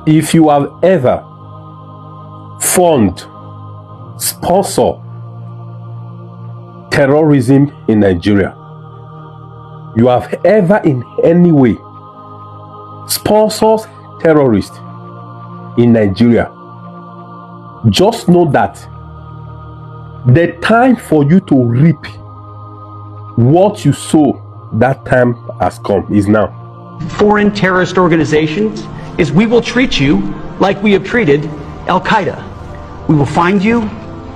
If you have ever fund, sponsor terrorism in Nigeria, you have ever in any way sponsors terrorists in Nigeria, just know that the time for you to reap what you sow, that time has come, is now. Foreign terrorist organizations is we will treat you like we have treated Al-Qaeda. We will find you,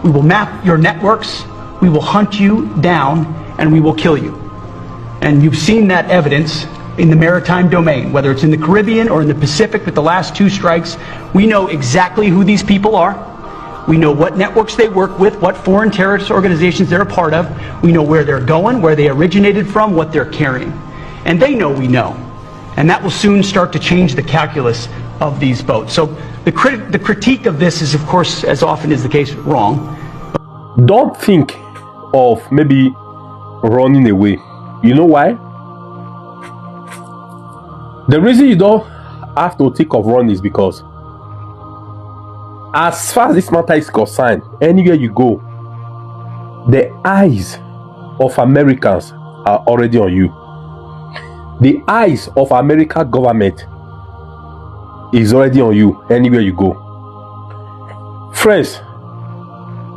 we will map your networks, we will hunt you down, and we will kill you. And you've seen that evidence in the maritime domain, whether it's in the Caribbean or in the Pacific with the last 2 strikes. We know exactly who these people are. We know what networks they work with, what foreign terrorist organizations they're a part of. We know where they're going, where they originated from, what they're carrying. And they know we know. And that will soon start to change the calculus of these boats. So the critique of this is, of course, as often is the case, wrong. Don't think of maybe running away. You know why? The reason you don't have to think of running is because as far as this matter is concerned, anywhere you go, the eyes of Americans are already on you. The eyes of American government is already on you anywhere you go. Friends,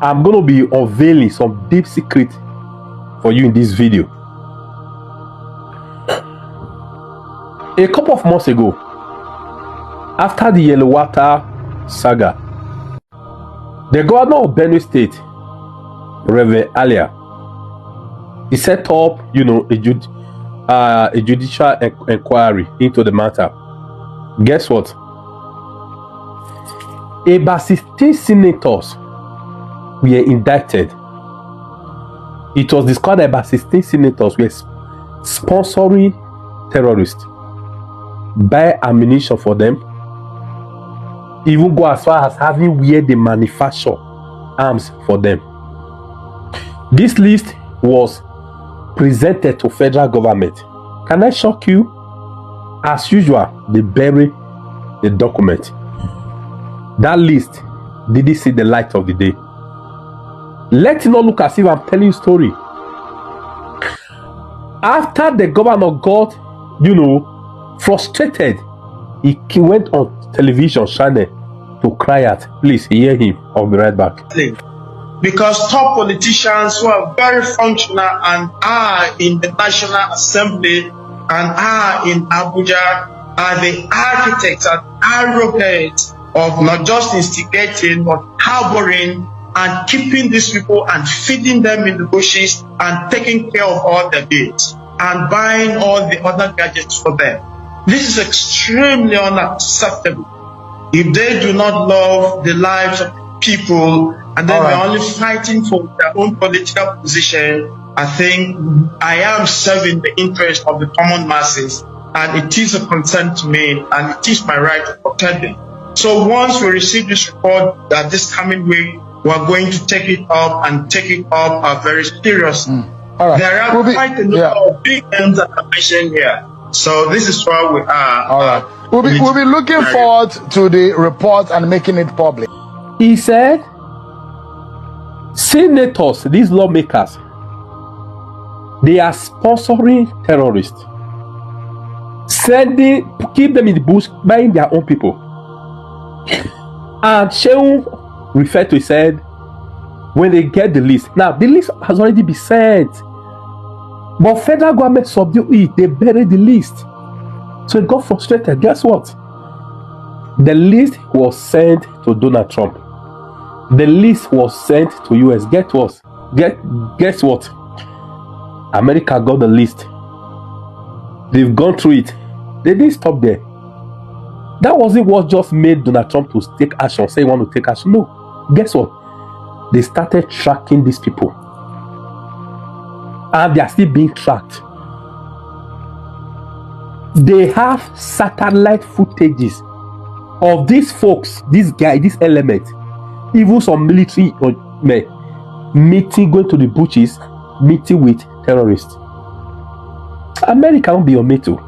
I'm going to be unveiling some deep secret for you in this video. A couple of months ago, after the Yellow Water saga, the governor of Benue State, Reverend Alia, he set up, a judicial inquiry into the matter. Guess what? About 16 senators were indicted. It was discovered that about 16 senators were sponsoring terrorists, buy ammunition for them, even go as far as having where they manufacture arms for them. This list was presented to federal government. Can I shock you? As usual, they bury the document. That list didn't see the light of the day. Let it not look as if I'm telling you a story. After the governor got, frustrated, he went on television channel to cry out. Please hear him. I'll be right back. Because top politicians who are very functional and are in the National Assembly and are in Abuja are the architects and advocates of not just instigating but harboring and keeping these people and feeding them in the bushes and taking care of all their needs and buying all the other gadgets for them. This is extremely unacceptable. If they do not love the lives of people and then they're only fighting for their own political position, I think I am serving the interest of the common masses, and it is a concern to me, and it is my right to protect them. So once we receive this report that this coming week we're going to take it up very seriously. There are quite a number of big names that are mentioned here. So this is where we are. All right. We'll be looking forward to the report and making it public. He said, senators, these lawmakers, they are sponsoring terrorists, keep them in the bush, buying their own people. And Shehu referred to, he said, when they get the list. Now, the list has already been sent, but federal government subdued it. They buried the list. So it got frustrated. Guess what? The list was sent to Donald Trump. The list was sent to US. Guess what? America got the list. They've gone through it. They didn't stop there. That wasn't what just made Donald Trump to take action, say he want to take action. No. Guess what? They started tracking these people. And they are still being tracked. They have satellite footages of these folks, this guy, this element, even some military meeting, going to the bushes, meeting with terrorists. America won't be on me too.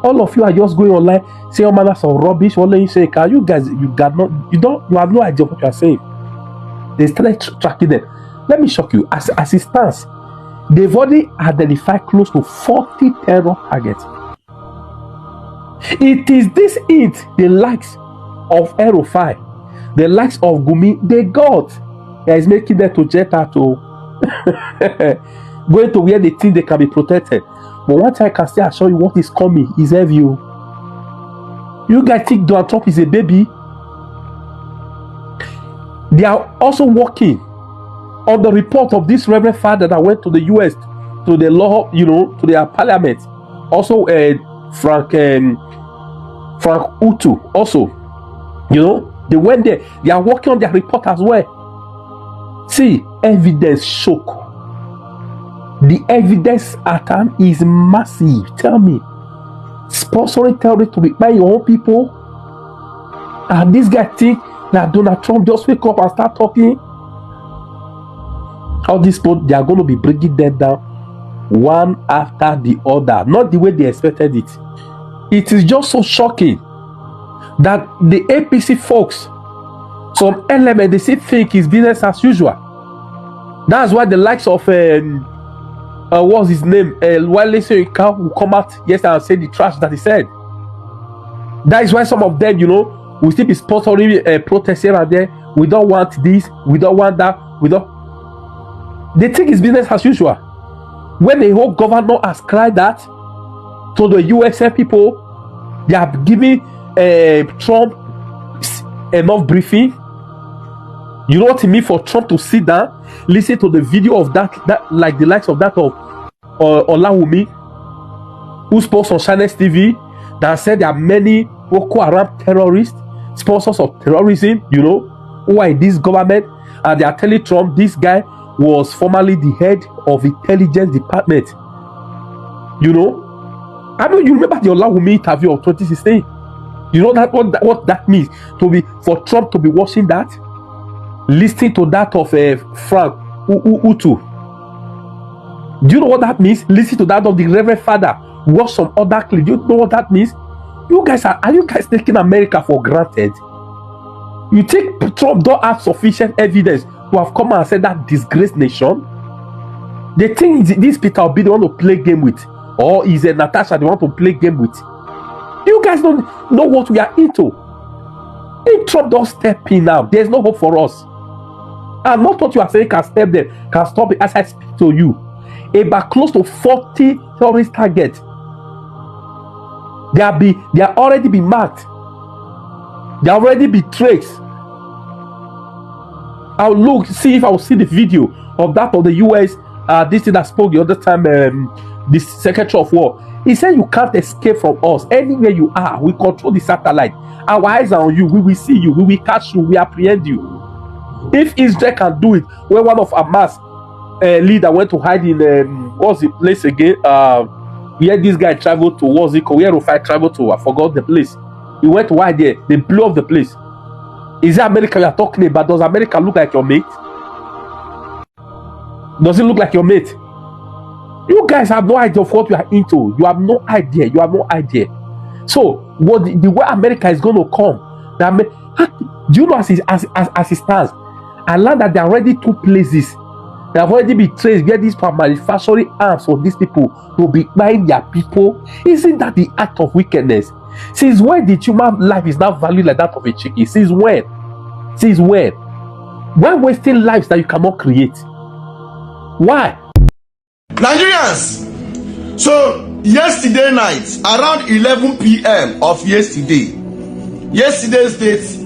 All of you are just going online saying all manners of rubbish. Only you say, "Can you guys? You have no idea what you are saying." They started tracking them. Let me shock you. As it stands, they've already identified close to 40 terror targets. It is this hint the likes of El-Rufai, the likes of Gumi, they got that is making them to jet out to going to where they think they can be protected. But one thing I can still assure you, what is coming is heavy. You guys think Donald Trump is a baby? They are also working on the report of this Reverend Father that went to the US, to the law, to their parliament. Also, Frank Utu, also, they went there. They are working on their report as well. See, evidence shock. The evidence at hand is massive. Tell me, sponsoring terrorists to be by your own people, and this guy think that Donald Trump just wake up and start talking. How these people, they are going to be breaking them down one after the other, not the way they expected it. It is just so shocking that the APC folks, some element, they still think is business as usual. That's why the likes of what's his name, Wale Soyinka will come out yesterday and say the trash that he said. That is why some of them, will still be sponsoring protests here and there. We don't want this, we don't want that, they think it's business as usual. When the whole governor has cried that to the USA people, they have given Trump enough briefing. You know what it means for Trump to sit down, listen to the video of that like the likes of that of Olawumi, who spoke on Channels TV, that said there are many Boko Haram terrorists, sponsors of terrorism, who are in this government, and they are telling Trump this guy was formerly the head of intelligence department. I mean, you remember the Olawumi interview of 2016? You know that what that means for Trump to be watching that, listening to that of Frank Utu. Do you know what that means? Listen to that of the Reverend Father. Watch some other clip. Do you know what that means? Are you guys taking America for granted? You think Trump don't have sufficient evidence to have come and said that disgraced nation? They think this Peter Obi they want to play game with, or is it Natasha they want to play game with? You guys don't know what we are into. If Trump don't step in now, there's no hope for us. And not what you are saying can step there, can stop it. As I speak to you, about close to 40 terrorist targets. They are already been marked. They are already been traced. I'll see if I'll see the video of that of the US. This thing that spoke the other time, the Secretary of War. He said you can't escape from us. Anywhere you are, we control the satellite. Our eyes are on you. We will see you. We will catch you. We apprehend you. If Israel can do it, when one of Hamas leader went to hide in what's the place again? Where this guy traveled to, what's it called? Where Rufai traveled to? I forgot the place. He went to hide there. They blew up the place. Is it America you are talking about? Does America look like your mate? Does it look like your mate? You guys have no idea of what you are into. You have no idea. You have no idea. So, what the way America is going to come? Do you know as it stands? I learned that there are already two places. They have already been traced where these people are manufacturing arms for these people to be buying their people. Isn't that the act of wickedness? Since when did human life is now valued like that of a chicken? Since when? Since when? Why wasting lives that you cannot create? Why? Nigerians, so yesterday night around 11 p.m. of yesterday's date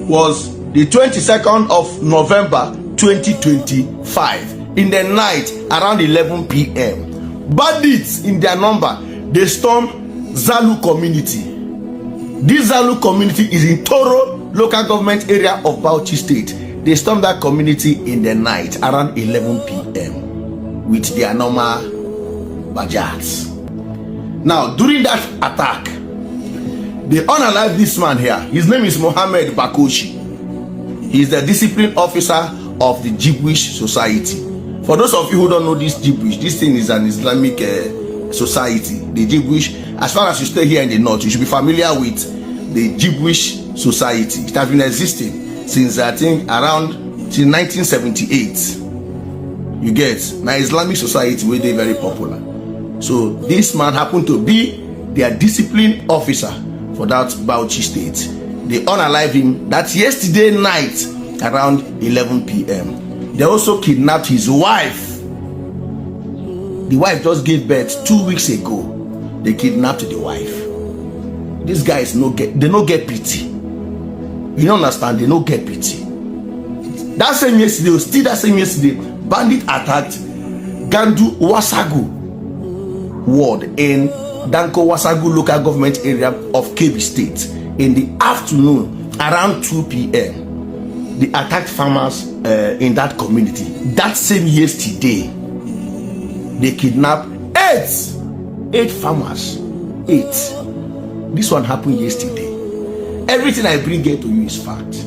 was the 22nd of November 2025. In the night around 11 p.m. bandits in their number, they stormed Zalu community. This Zalu community is in Toro local government area of Bauchi state. They stormed that community in the night around 11 p.m. with their normal bajats. Now, during that attack, they unalived this man here. His name is Mohammed Bakoshi. He is the discipline officer of the Jewish Society. For those of you who don't know this Jewish, this thing is an Islamic society, the Jewish, as far as you stay here in the north, you should be familiar with the Jewish society. It has been existing since, I think, around till 1978. You get, now Islamic society where they very popular. So this man happened to be their discipline officer for that Bauchi state. They unalive him that yesterday night around 11 p.m. They also kidnapped his wife. The wife just gave birth 2 weeks ago. They kidnapped the wife. These guys they no get pity. You don't understand, they no get pity. That same yesterday, still that same yesterday, bandit attacked Gandu Wasagu ward in Danko Wasagu local government area of Kebbi State in the afternoon around 2 p.m. They attacked farmers in that community. That same yesterday, they kidnapped eight farmers. 8. This one happened yesterday. Everything I bring here to you is fact.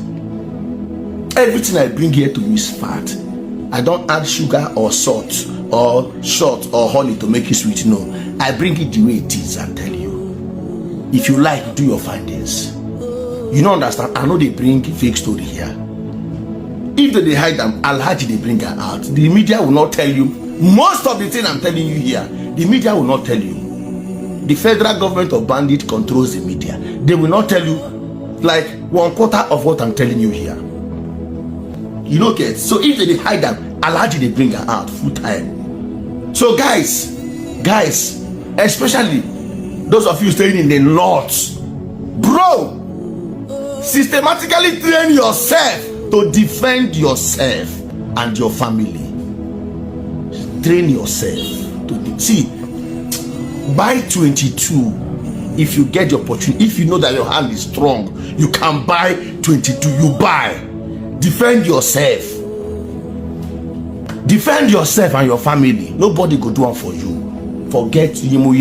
Everything I bring here to you is fact. I don't add sugar or salt or or honey to make it sweet. No, I bring it the way it is and tell you. If you like, do your findings. You don't understand. I know they bring fake story here. If they hide them, Alhaji they bring her out. The media will not tell you. Most of the thing I'm telling you here, the media will not tell you. The federal government of bandit controls the media. They will not tell you like 1/4 of what I'm telling you here. You know, kids. So if they hide them, Alhaji they bring her out full time. So guys, especially those of you staying in the north, bro, systematically train yourself to defend yourself and your family. Train yourself to see. Buy 22 if you get the opportunity. If you know that your hand is strong, you can buy 22. You buy. Defend yourself. Defend yourself and your family. Nobody go do one for you. Forget yimo.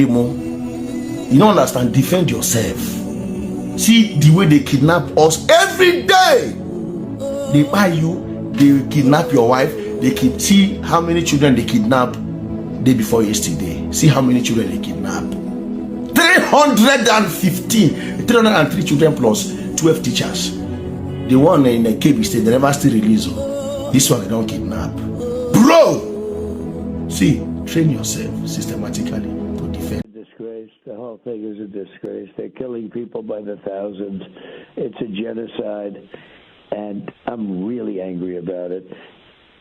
You don't understand. Defend yourself. See the way they kidnap us every day. They buy you. They kidnap your wife. They can see how many children they kidnap day before yesterday. See how many children they kidnap. 303 children plus 12 teachers. The one in the Kebbi State, they never still release. This one they don't kidnap. Bro! See, train yourself systematically to defend. Disgrace. The whole thing is a disgrace. They're killing people by the thousands. It's a genocide. And I'm really angry about it.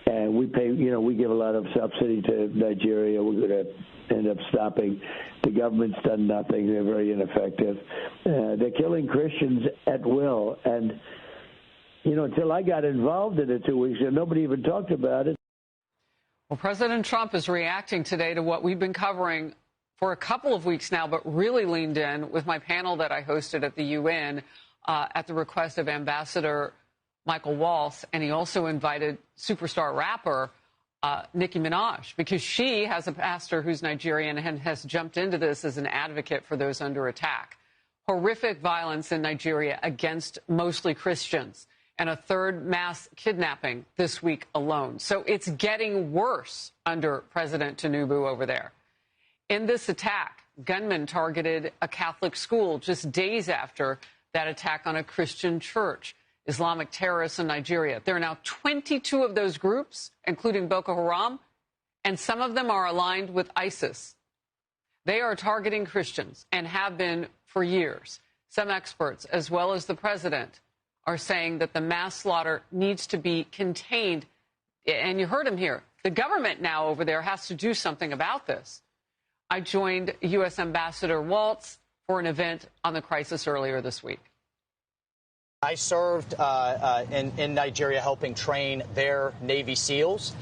And we pay, we give a lot of subsidy to Nigeria. We're going to end up stopping. The government's done nothing. They're very ineffective. They're killing Christians at will. And, until I got involved in it 2 weeks ago, nobody even talked about it. Well, President Trump is reacting today to what we've been covering for a couple of weeks now, but really leaned in with my panel that I hosted at the UN at the request of Ambassador Michael Waltz, and he also invited superstar rapper Nicki Minaj, because she has a pastor who's Nigerian and has jumped into this as an advocate for those under attack. Horrific violence in Nigeria against mostly Christians, and a third mass kidnapping this week alone. So it's getting worse under President Tinubu over there. In this attack, gunmen targeted a Catholic school just days after that attack on a Christian church. Islamic terrorists in Nigeria. There are now 22 of those groups, including Boko Haram, and some of them are aligned with ISIS. They are targeting Christians and have been for years. Some experts, as well as the president, are saying that the mass slaughter needs to be contained. And you heard him here. The government now over there has to do something about this. I joined U.S. Ambassador Waltz for an event on the crisis earlier this week. I served in Nigeria helping train their Navy SEALs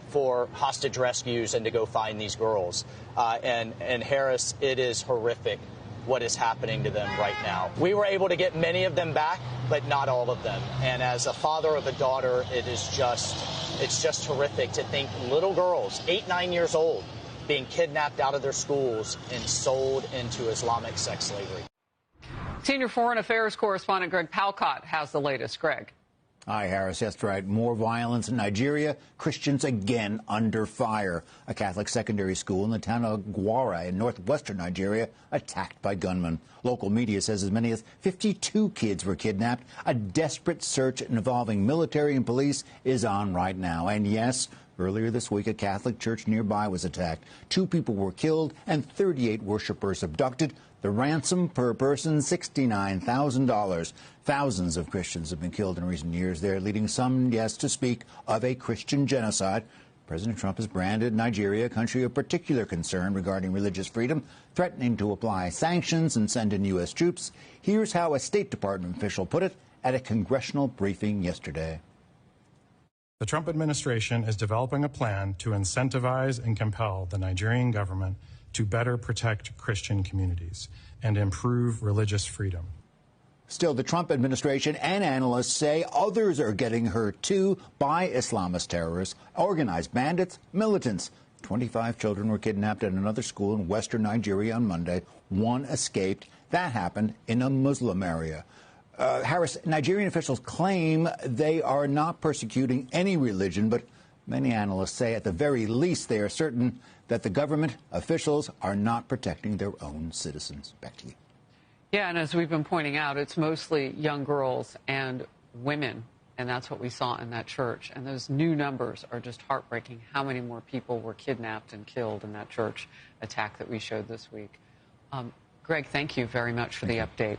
for hostage rescues and to go find these girls. And Harris, it is horrific what is happening to them right now. We were able to get many of them back, but not all of them. And as a father of a daughter, it's just horrific to think little girls, 8, 9 years old, being kidnapped out of their schools and sold into Islamic sex slavery. Senior Foreign Affairs correspondent Greg Palcott has the latest. Greg. Hi, Harris. That's right. More violence in Nigeria. Christians again under fire. A Catholic secondary school in the town of Gwara in northwestern Nigeria attacked by gunmen. Local media says as many as 52 kids were kidnapped. A desperate search involving military and police is on right now. And yes, earlier this week, a Catholic church nearby was attacked. 2 people were killed and 38 worshipers abducted. The ransom per person, $69,000. Thousands of Christians have been killed in recent years there, leading some, yes, to speak of a Christian genocide. President Trump has branded Nigeria a country of particular concern regarding religious freedom, threatening to apply sanctions and send in U.S. troops. Here's how a State Department official put it at a congressional briefing yesterday. The Trump administration is developing a plan to incentivize and compel the Nigerian government to better protect Christian communities and improve religious freedom. Still, the Trump administration and analysts say others are getting hurt, too, by Islamist terrorists, organized bandits, militants. 25 children were kidnapped at another school in western Nigeria on Monday. 1 escaped. That happened in a Muslim area. Harris, Nigerian officials claim they are not persecuting any religion, but many analysts say at the very least they are certain that the government officials are not protecting their own citizens. Back to you. Yeah, and as we've been pointing out, it's mostly young girls and women, and that's what we saw in that church. And those new numbers are just heartbreaking, how many more people were kidnapped and killed in that church attack that we showed this week. Greg, thank you very much for the update.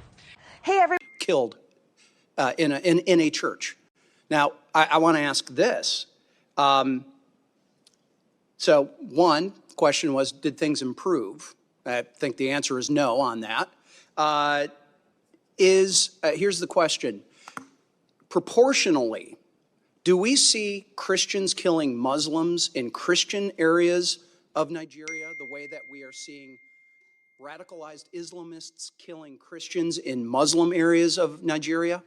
Hey, everyone. Killed in a church. Now, I want to ask this. So, one question was, did things improve? I think the answer is no on that. Here's the question. Proportionally, do we see Christians killing Muslims in Christian areas of Nigeria the way that we are seeing radicalized Islamists killing Christians in Muslim areas of Nigeria?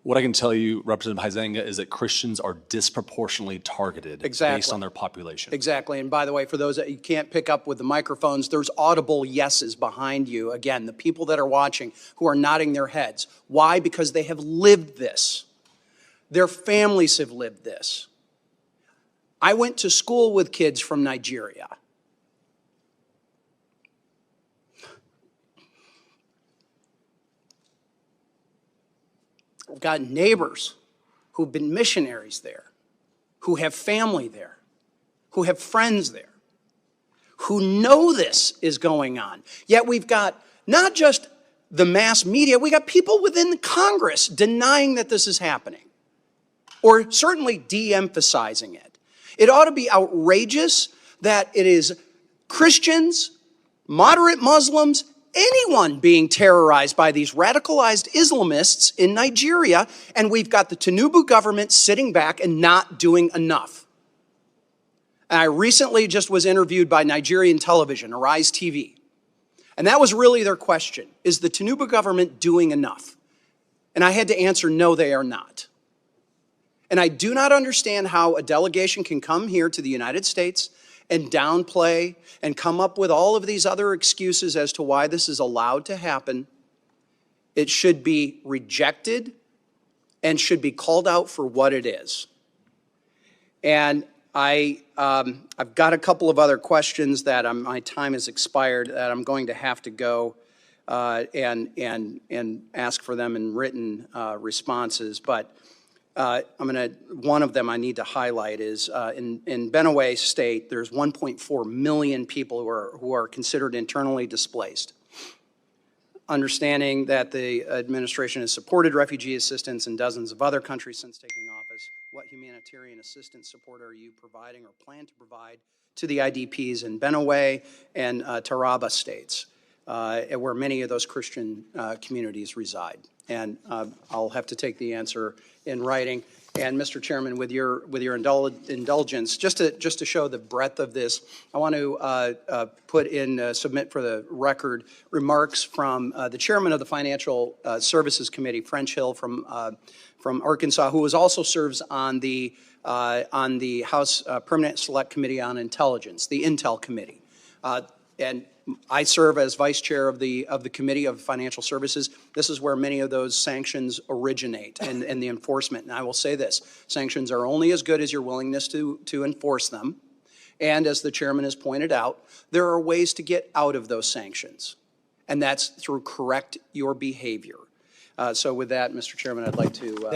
What I can tell you, Representative Huizenga, is that Christians are disproportionately targeted based on their population. Exactly. And by the way, for those that you can't pick up with the microphones, there's audible yeses behind you. Again, the people that are watching who are nodding their heads. Why? Because they have lived this. Their families have lived this. I went to school with kids from Nigeria. I've got neighbors who've been missionaries there, who have family there, who have friends there, who know this is going on. Yet we've got not just the mass media, we got people within Congress denying that this is happening, or certainly de-emphasizing it. It ought to be outrageous that it is Christians, moderate Muslims, anyone being terrorized by these radicalized Islamists in Nigeria, and we've got the Tinubu government sitting back and not doing enough. And I recently just was interviewed by Nigerian television, Arise TV, and that was really their question. Is the Tinubu government doing enough? And I had to answer, no, they are not. And I do not understand how a delegation can come here to the United States and downplay and come up with all of these other excuses as to why this is allowed to happen. It should be rejected and should be called out for what it is. And I've got a couple of other questions that my time has expired that I'm going to have to go and ask for them in written responses. But one of them I need to highlight is in Benue State, there's 1.4 million people who are considered internally displaced. Understanding that the administration has supported refugee assistance in dozens of other countries since taking office, what humanitarian assistance support are you providing or plan to provide to the IDPs in Benue and Taraba states, where many of those Christian communities reside? And I'll have to take the answer in writing. And Mr. Chairman, with your indulgence, just to show the breadth of this, I want to submit for the record remarks from the chairman of the Financial Services Committee, French Hill from Arkansas, who also serves on the House Permanent Select Committee on Intelligence, the Intel Committee. And I serve as vice chair of the Committee of Financial Services. This is where many of those sanctions originate and the enforcement. And I will say this, sanctions are only as good as your willingness to enforce them. And as the chairman has pointed out, there are ways to get out of those sanctions. And that's through correct your behavior. So with that, Mr. Chairman, I'd like to